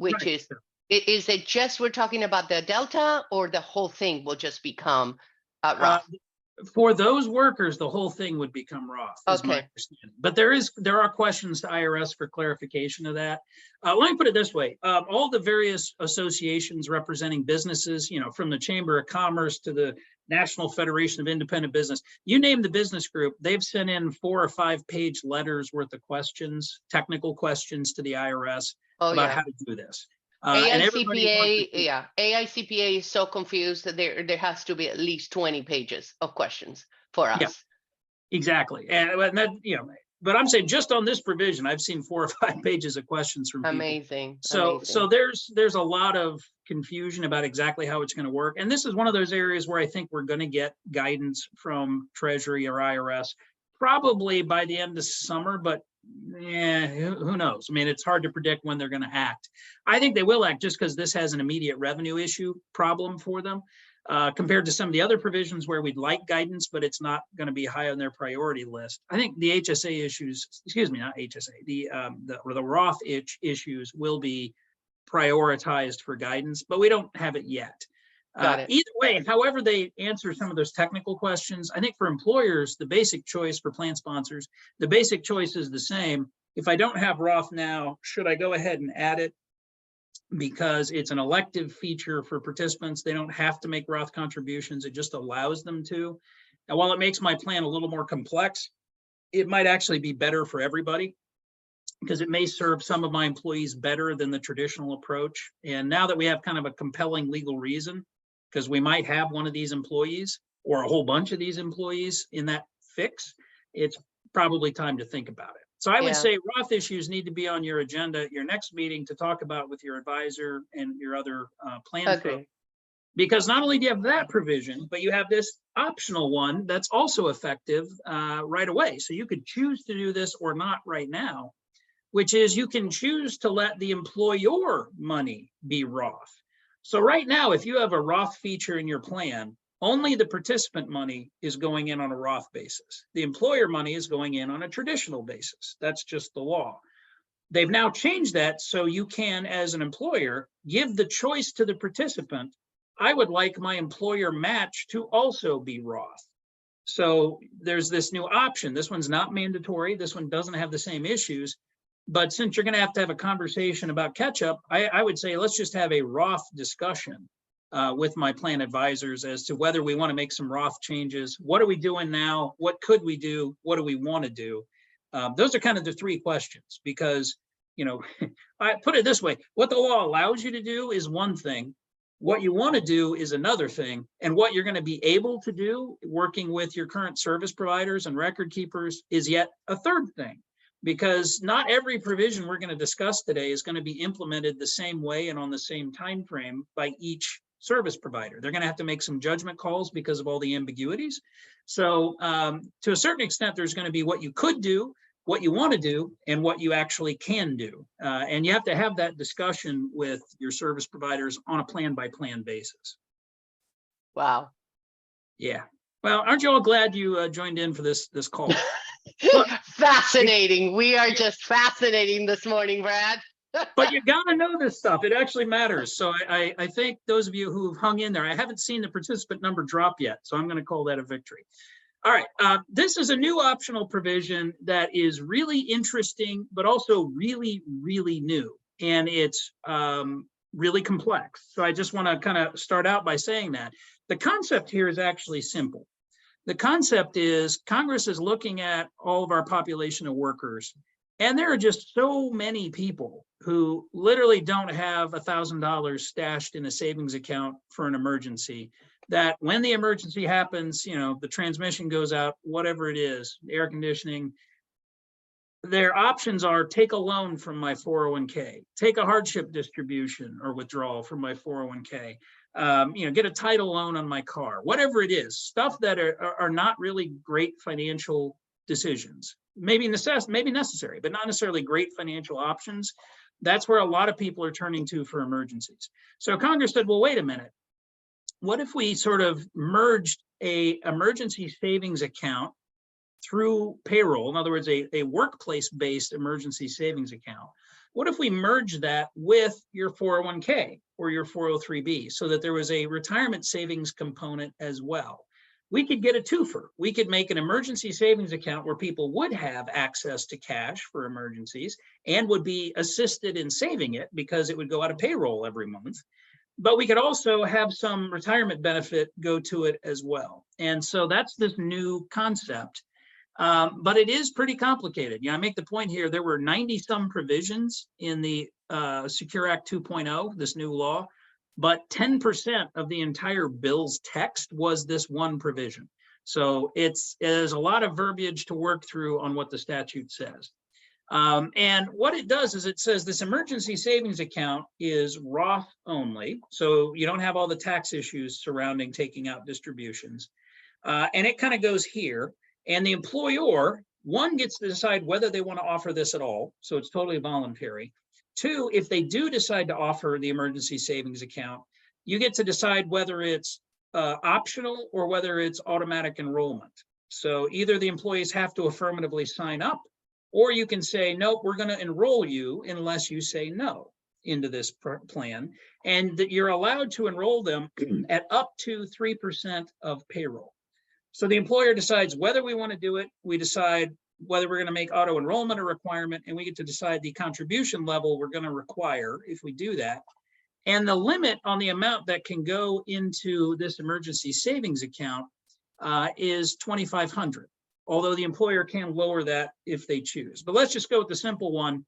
which right. is, is it just, we're talking about the Delta, or the whole thing will just become Roth? For those workers, the whole thing would become Roth, is my understanding. But there are questions to IRS for clarification of that. Let me put it this way. All the various associations representing businesses, from the Chamber of Commerce to the National Federation of Independent Business, you name the business group, they've sent in 4 or 5 page letters worth of questions, technical questions to the IRS about how to do this. And everybody wants AICPA, to- yeah, AICPA is so confused that there has to be at least 20 pages of questions for Yeah. us. Exactly. And that, but I'm saying just on this provision, I've seen 4 or 5 pages of questions from people. Amazing. So amazing. there's a lot of confusion about exactly how it's going to work. And this is one of those areas where I think we're going to get guidance from Treasury or IRS probably by the end of summer, but yeah, who knows? I mean, it's hard to predict when they're going to act. I think they will act just because this has an immediate revenue issue problem for them. Compared to some of the other provisions where we'd like guidance, but it's not going to be high on their priority list. I think the HSA issues, excuse me, not HSA, the Roth issues will be prioritized for guidance, but we don't have it yet. Got it. Either way, however they answer some of those technical questions, I think for employers, the basic choice for plan sponsors, the basic choice is the same. If I don't have Roth now, should I go ahead and add it? Because it's an elective feature for participants. They don't have to make Roth contributions. It just allows them to. And while it makes my plan a little more complex, it might actually be better for everybody because it may serve some of my employees better than the traditional approach. And now that we have kind of a compelling legal reason, because we might have one of these employees or a whole bunch of these employees in that fix, it's probably time to think about it. So I would Yeah. say Roth issues need to be on your agenda at your next meeting to talk about with your advisor and your other plan Agree. folks. Because not only do you have that provision, but you have this optional one that's also effective right away. So you could choose to do this or not right now, which is you can choose to let the employer money be Roth. So right now, if you have a Roth feature in your plan, only the participant money is going in on a Roth basis. The employer money is going in on a traditional basis. That's just the law. They've now changed that so you can, as an employer, give the choice to the participant. I would like my employer match to also be Roth. So there's this new option. This one's not mandatory. This one doesn't have the same issues. But since you're going to have a conversation about catch-up, I would say let's just have a Roth discussion with my plan advisors as to whether we want to make some Roth changes. What are we doing now? What could we do? What do we want to do? Those are kind of the 3 questions because, I put it this way, what the law allows you to do is one thing. What you want to do is another thing. And what you're going to be able to do working with your current service providers and record keepers is yet a third thing. Because not every provision we're going to discuss today is going to be implemented the same way and on the same time frame by each service provider. They're going to have to make some judgment calls because of all the ambiguities. So to a certain extent, there's going to be what you could do, what you want to do, and what you actually can do. And you have to have that discussion with your service providers on a plan-by-plan basis. Wow. Yeah. Well, aren't you all glad you joined in for this call? Fascinating. We are just fascinating this morning, Brad. But you gotta know this stuff. It actually matters. So I thank those of you who've hung in there. I haven't seen the participant number drop yet, so I'm going to call that a victory. All right, this is a new optional provision that is really interesting, but also really, really new. And it's really complex. So I just want to kind of start out by saying that. The concept here is actually simple. The concept is Congress is looking at all of our population of workers, and there are just so many people who literally don't have $1,000 stashed in a savings account for an emergency, that when the emergency happens, the transmission goes out, whatever it is, air conditioning, their options are take a loan from my 401k, take a hardship distribution or withdrawal from my 401k, get a title loan on my car, whatever it is, stuff that are not really great financial decisions, maybe necessary, but not necessarily great financial options. That's where a lot of people are turning to for emergencies. So Congress said, well, wait a minute. What if we sort of merged a emergency savings account through payroll, in other words, a workplace-based emergency savings account? What if we merge that with your 401k or your 403b so that there was a retirement savings component as well? We could get a twofer. We could make an emergency savings account where people would have access to cash for emergencies and would be assisted in saving it because it would go out of payroll every month. But we could also have some retirement benefit go to it as well. And so that's this new concept. But it is pretty complicated. I make the point here, there were 90 some provisions in the Secure Act 2.0, this new law, but 10% of the entire bill's text was this one provision. So there's a lot of verbiage to work through on what the statute says. And what it does is it says this emergency savings account is Roth only. So you don't have all the tax issues surrounding taking out distributions. And it kind of goes here. And the employer, one, gets to decide whether they want to offer this at all. So it's totally voluntary. Two, if they do decide to offer the emergency savings account, you get to decide whether it's optional or whether it's automatic enrollment. So either the employees have to affirmatively sign up, or you can say, nope, we're going to enroll you unless you say no into this plan. And that you're allowed to enroll them at up to 3% of payroll. So the employer decides whether we want to do it. We decide whether we're going to make auto enrollment a requirement, and we get to decide the contribution level we're going to require if we do that. And the limit on the amount that can go into this emergency savings account is $2,500, although the employer can lower that if they choose. But let's just go with the simple one,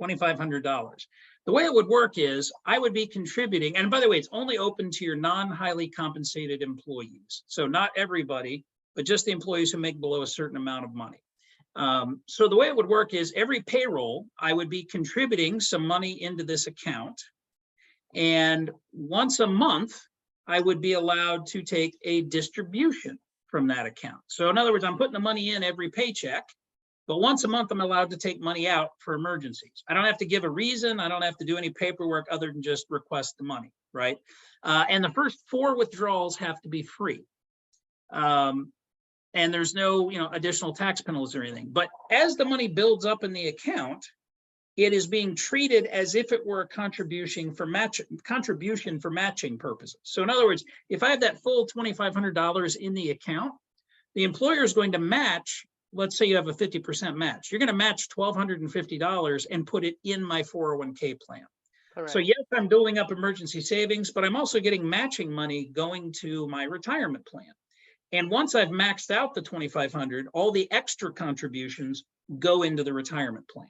$2,500. The way it would work is I would be contributing, and by the way, it's only open to your non-highly compensated employees. So not everybody, but just the employees who make below a certain amount of money. So the way it would work is every payroll, I would be contributing some money into this account. And once a month, I would be allowed to take a distribution from that account. So in other words, I'm putting the money in every paycheck, but once a month, I'm allowed to take money out for emergencies. I don't have to give a reason. I don't have to do any paperwork other than just request the money, right? And the first 4 withdrawals have to be free. And there's no, additional tax penalties or anything. But as the money builds up in the account, it is being treated as if it were a contribution for matching purposes. So in other words, if I have that full $2,500 in the account, the employer is going to match, let's say you have a 50% match. You're going to match $1,250 and put it in my 401k plan. Correct. So yes, I'm building up emergency savings, but I'm also getting matching money going to my retirement plan. And once I've maxed out the $2,500, all the extra contributions go into the retirement plan.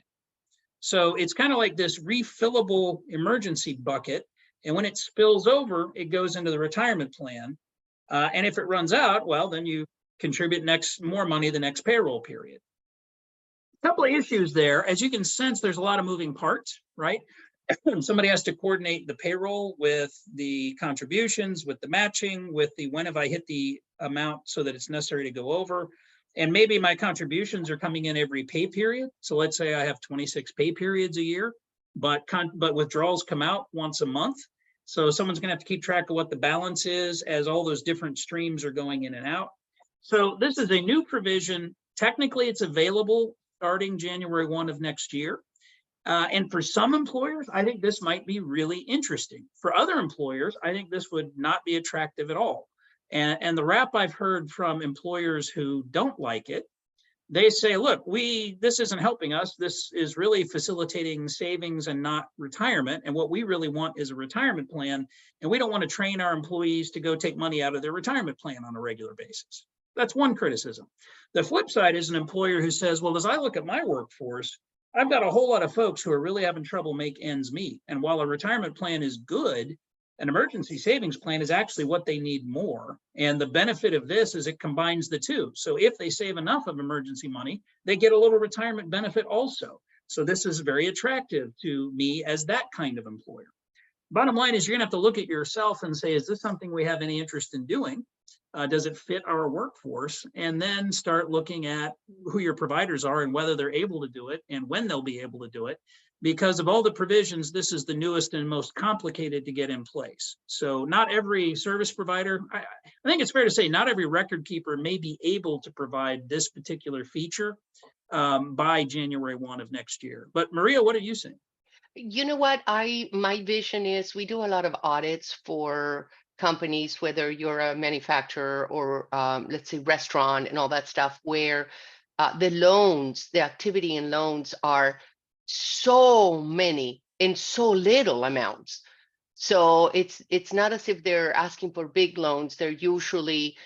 So it's kind of like this refillable emergency bucket. And when it spills over, it goes into the retirement plan. And if it runs out, well, then you contribute more money the next payroll period. A couple of issues there. As you can sense, there's a lot of moving parts, right? Somebody has to coordinate the payroll with the contributions, with the matching, with the when have I hit the amount so that it's necessary to go over. And maybe my contributions are coming in every pay period. So let's say I have 26 pay periods a year, but withdrawals come out once a month. So someone's going to have to keep track of what the balance is as all those different streams are going in and out. So this is a new provision. Technically, it's available starting January 1 of next year. And for some employers, I think this might be really interesting. For other employers, I think this would not be attractive at all. And the rap I've heard from employers who don't like it, they say, look, this isn't helping us. This is really facilitating savings and not retirement. And what we really want is a retirement plan. And we don't want to train our employees to go take money out of their retirement plan on a regular basis. That's one criticism. The flip side is an employer who says, well, as I look at my workforce, I've got a whole lot of folks who are really having trouble make ends meet. And while a retirement plan is good, an emergency savings plan is actually what they need more. And the benefit of this is it combines the two. So if they save enough of emergency money, they get a little retirement benefit also. So this is very attractive to me as that kind of employer. Bottom line is you're gonna have to look at yourself and say, is this something we have any interest in doing? Does it fit our workforce? And then start looking at who your providers are and whether they're able to do it and when they'll be able to do it. Because of all the provisions, this is the newest and most complicated to get in place. So not every service provider, I think it's fair to say not every record keeper may be able to provide this particular feature by January 1 of next year. But Maria, what are you saying? You know what, my vision is we do a lot of audits for companies, whether you're a manufacturer or let's say restaurant and all that stuff, where the activity in loans are so many in so little amounts. So it's not as if they're asking for big loans. They're usually,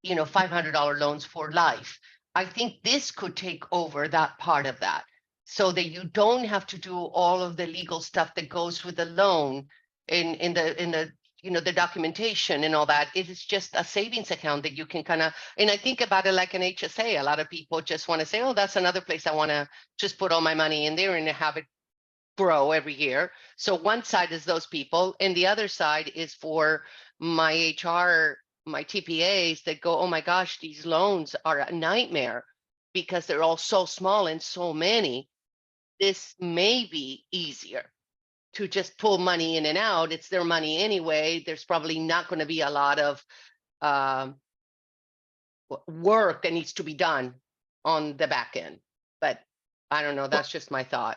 $500 loans for life. I think this could take over that part of that. So that you don't have to do all of the legal stuff that goes with the loan in the the documentation and all that. It is just a savings account that you can kind of, and I think about it like an HSA. A lot of people just want to say, oh, that's another place I want to just put all my money in there and have it grow every year. So one side is those people, and the other side is for my HR, my TPAs that go, oh my gosh, these loans are a nightmare because they're all so small and so many. This may be easier to just pull money in and out. It's their money anyway. There's probably not going to be a lot of work that needs to be done on the back end. But I don't know. That's just my thought.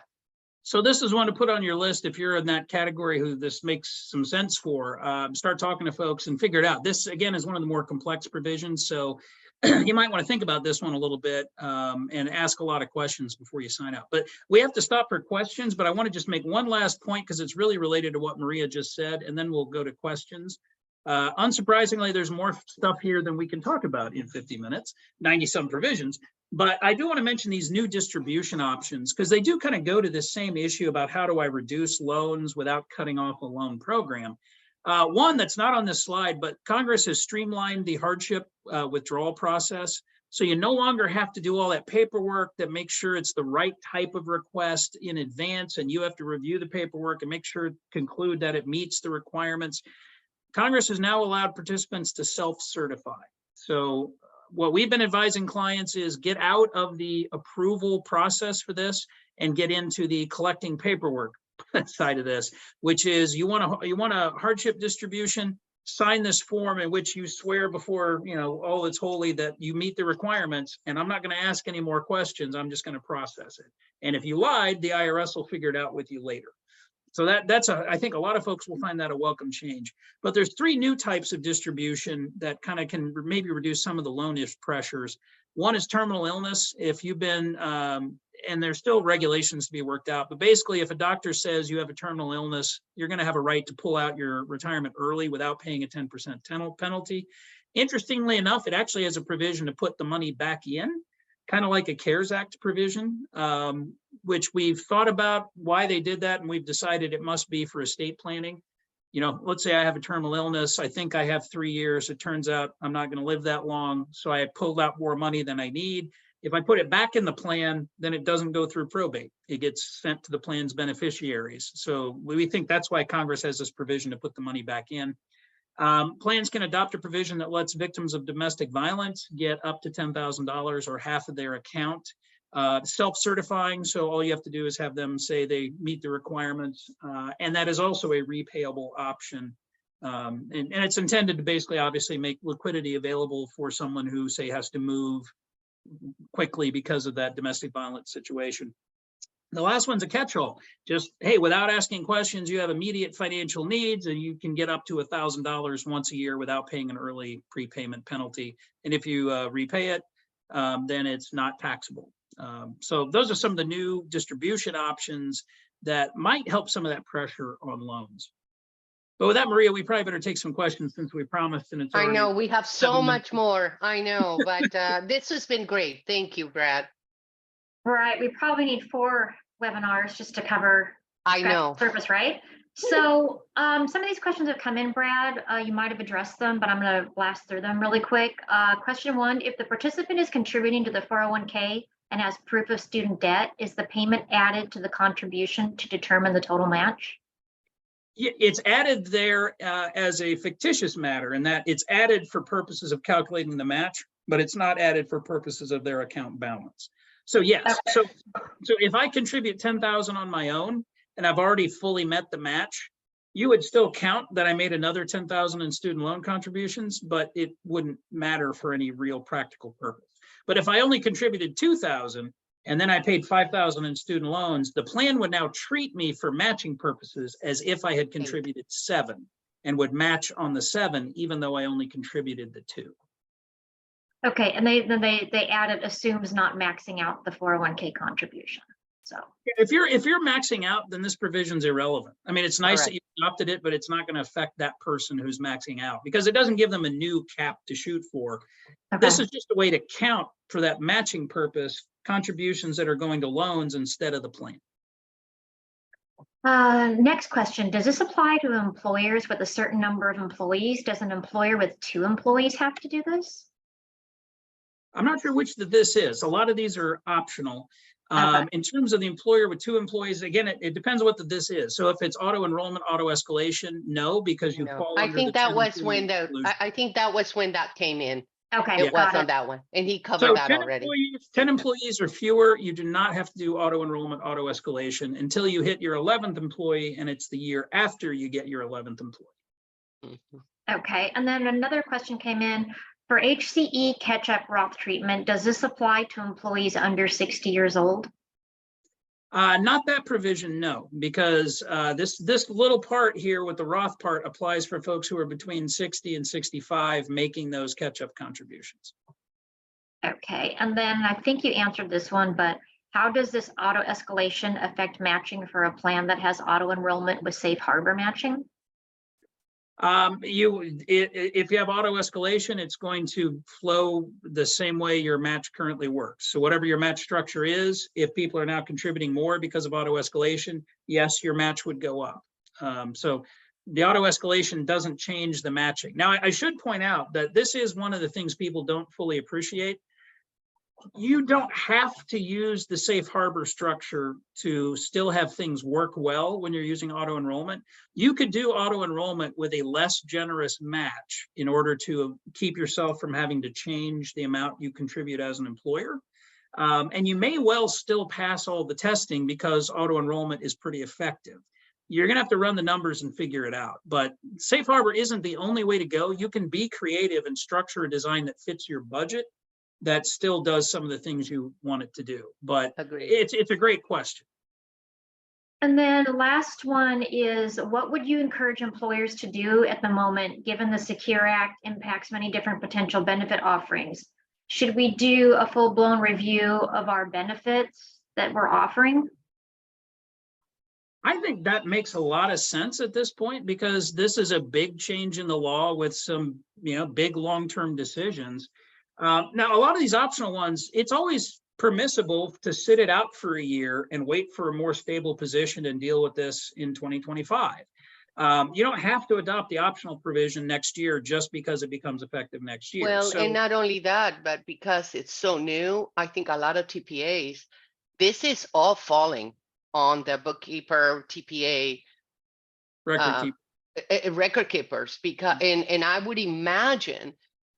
So this is one to put on your list if you're in that category who this makes some sense for. Start talking to folks and figure it out. This, again, is one of the more complex provisions. So you might want to think about this one a little bit and ask a lot of questions before you sign up. But we have to stop for questions, but I want to just make one last point because it's really related to what Maria just said, and then we'll go to questions. Unsurprisingly, there's more stuff here than we can talk about in 50 minutes, 90-some provisions. But I do want to mention these new distribution options because they do kind of go to this same issue about how do I reduce loans without cutting off a loan program. One that's not on this slide, but Congress has streamlined the hardship withdrawal process. So you no longer have to do all that paperwork that makes sure it's the right type of request in advance, and you have to review the paperwork and make sure, conclude that it meets the requirements. Congress has now allowed participants to self-certify. So what we've been advising clients is get out of the approval process for this and get into the collecting paperwork side of this, which is you want a hardship distribution, sign this form in which you swear before all that's holy that you meet the requirements, and I'm not going to ask any more questions. I'm just going to process it. And if you lied, the IRS will figure it out with you later. So I think a lot of folks will find that a welcome change. But there's three new types of distribution that kind of can maybe reduce some of the loan pressures. One is terminal illness. If you've been, and there's still regulations to be worked out, but basically if a doctor says you have a terminal illness, you're going to have a right to pull out your retirement early without paying a 10% penalty. Interestingly enough, it actually has a provision to put the money back in, kind of like a CARES Act provision, which we've thought about why they did that, and we've decided it must be for estate planning. Let's say I have a terminal illness. I think I have 3 years. It turns out I'm not going to live that long. So I pulled out more money than I need. If I put it back in the plan, then it doesn't go through probate. It gets sent to the plan's beneficiaries. So we think that's why Congress has this provision to put the money back in. Plans can adopt a provision that lets victims of domestic violence get up to $10,000 or half of their account. Self-certifying, so all you have to do is have them say they meet the requirements, and that is also a repayable option. And it's intended to basically obviously make liquidity available for someone who, say, has to move quickly because of that domestic violence situation. The last one's a catch-all. Just, hey, without asking questions, you have immediate financial needs and you can get up to $1,000 once a year without paying an early prepayment penalty. And if you repay it, then it's not taxable. So those are some of the new distribution options that might help some of that pressure on loans. But with that, Maria, we probably better take some questions since we promised. And it's I know we have so much minutes. more. I know, but this has been great. Thank you, Brad. Right, we probably need 4 webinars just to cover. I know. Surface, right? So some of these questions have come in, Brad. You might have addressed them, but I'm going to blast through them really quick. Question 1, if the participant is contributing to the 401k and has proof of student debt, is the payment added to the contribution to determine the total match? It's added there as a fictitious matter, in that it's added for purposes of calculating the match, but it's not added for purposes of their account balance. So yes, so if I contribute 10,000 on my own and I've already fully met the match, you would still count that I made another 10,000 in student loan contributions, but it wouldn't matter for any real practical purpose. But if I only contributed 2,000 and then I paid 5,000 in student loans, the plan would now treat me for matching purposes as if I had contributed 7 and would match on the 7, even though I only contributed the 2. Okay, and they added assumes not maxing out the 401k contribution. So if you're maxing out, then this provision's irrelevant. I mean, it's nice that you adopted it, but it's not going to affect that person who's maxing out because it doesn't give them a new cap to shoot for. Okay. This is just a way to count for that matching purpose, contributions that are going to loans instead of the plan. Next question, does this apply to employers with a certain number of employees? Does an employer with 2 employees have to do this? I'm not sure which that this is. A lot of these are optional. Okay. In terms of the employer with 2 employees, again, it depends what this is. So if it's auto enrollment, auto escalation, no, because you No, fall I under think the that 10 was when employee exclusion. I think that was when that came in. Okay, It was got on it. that one, and he covered So that 10 already. employees, 10 employees or fewer, you do not have to do auto enrollment, auto escalation until you hit your 11th employee, and it's the year after you get your 11th employee. Mhm. Okay, and then another question came in. For HCE catch-up Roth treatment, does this apply to employees under 60 years old? Not that provision, no, because this little part here with the Roth part applies for folks who are between 60 and 65 making those catch-up contributions. Okay, and then I think you answered this one, but how does this auto escalation affect matching for a plan that has auto enrollment with safe harbor matching? If you have auto escalation, it's going to flow the same way your match currently works. So whatever your match structure is, if people are now contributing more because of auto escalation, yes, your match would go up. So the auto escalation doesn't change the matching. Now, I should point out that this is one of the things people don't fully appreciate. You don't have to use the safe harbor structure to still have things work well when you're using auto enrollment. You could do auto enrollment with a less generous match in order to keep yourself from having to change the amount you contribute as an employer. And you may well still pass all the testing because auto enrollment is pretty effective. You're gonna have to run the numbers and figure it out. But safe harbor isn't the only way to go. You can be creative and structure a design that fits your budget that still does some of the things you want it to do. But Agreed. it's a great question. And then the last one is, what would you encourage employers to do at the moment, given the Secure Act impacts many different potential benefit offerings? Should we do a full-blown review of our benefits that we're offering? I think that makes a lot of sense at this point because this is a big change in the law with some, big long-term decisions. Now, a lot of these optional ones, it's always permissible to sit it out for a year and wait for a more stable position and deal with this in 2025. You don't have to adopt the optional provision next year just because it becomes effective next year. Well, So, and not only that, but because it's so new, I think a lot of TPAs, this is all falling on the bookkeeper, TPA, record keep. record keepers, because, and I would imagine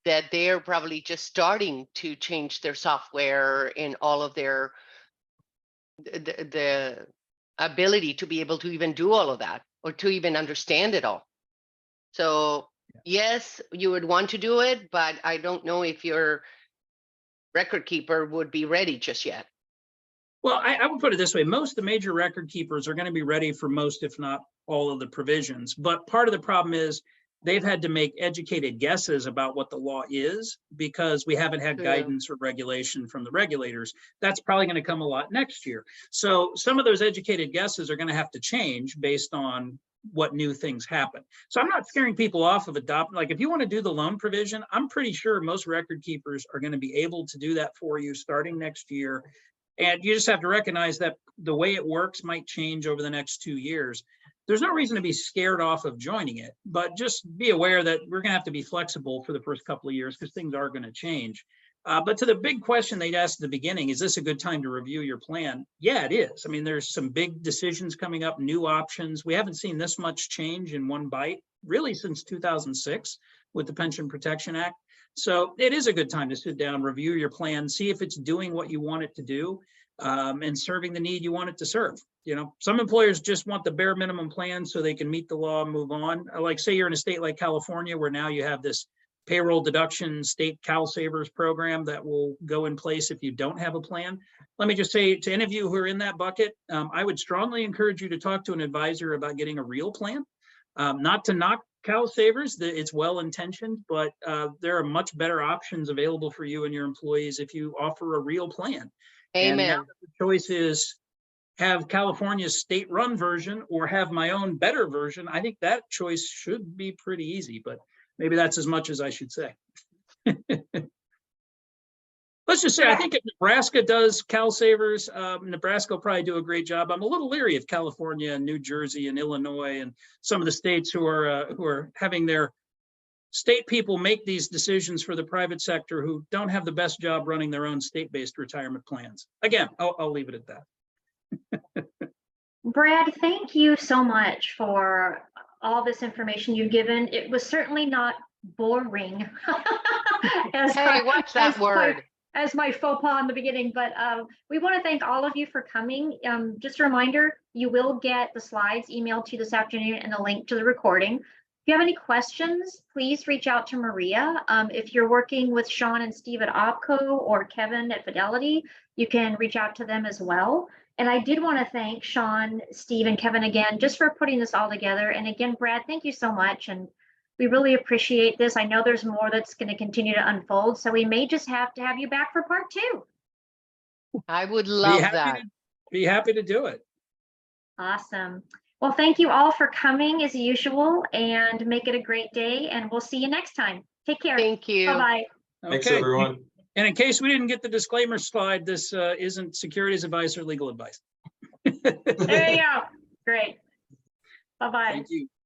that they're probably just starting to change their software and all of their the ability to be able to even do all of that or to even understand it all. So yes, you would want to do it, but I don't know if your record keeper would be ready just yet. Well, I would put it this way. Most of the major record keepers are going to be ready for most, if not all of the provisions. But part of the problem is they've had to make educated guesses about what the law is because we haven't had guidance or regulation from the regulators. That's probably going to come a lot next year. So some of those educated guesses are going to have to change based on what new things happen. So I'm not scaring people off of adopting. Like if you want to do the loan provision, I'm pretty sure most record keepers are going to be able to do that for you starting next year. And you just have to recognize that the way it works might change over the next 2 years. There's no reason to be scared off of joining it, but just be aware that we're going to have to be flexible for the first couple of years because things are going to change. But to the big question they'd asked at the beginning, is this a good time to review your plan? Yeah, it is. I mean, there's some big decisions coming up, new options. We haven't seen this much change in one bite, really since 2006 with the Pension Protection Act. So it is a good time to sit down, review your plan, see if it's doing what you want it to do and serving the need you want it to serve. Some employers just want the bare minimum plan so they can meet the law and move on. Like say you're in a state like California, where now you have this payroll deduction state CalSavers program that will go in place if you don't have a plan. Let me just say to any of you who are in that bucket, I would strongly encourage you to talk to an advisor about getting a real plan, not to knock CalSavers, it's well-intentioned, but there are much better options available for you and your employees if you offer a real plan. Amen. And now the choice is have California's state-run version or have my own better version. I think that choice should be pretty easy, but maybe that's as much as I should say. But Let's just say, I think if Nebraska does CalSavers, Nebraska will probably do a great job. I'm a little leery of California and New Jersey and Illinois and some of the states who are having their state people make these decisions for the private sector who don't have the best job running their own state-based retirement plans. Again, I'll leave it at that. Brad, thank you so much for all this information you've given. It was certainly not boring. Hey, watch that word. As my faux pas in the beginning, but we want to thank all of you for coming. Just a reminder, you will get the slides emailed to you this afternoon and a link to the recording. If you have any questions, please reach out to Maria. If you're working with Sean and Steve at OPCO or Kevin at Fidelity, you can reach out to them as well. And I did want to thank Sean, Steve, and Kevin again, just for putting this all together. And again, Brad, thank you so much. And we really appreciate this. I know there's more that's going to continue to unfold, so we may just have to have you back for part 2. I would love that. Be happy to do it. Awesome. Well, thank you all for coming as usual, and make it a great day, and we'll see you next time. Take care. Thank you. Bye-bye. Thanks, Okay. everyone. And in case we didn't get the disclaimer slide, this isn't securities advice or legal advice. There you go. Great. Bye-bye. Thank you.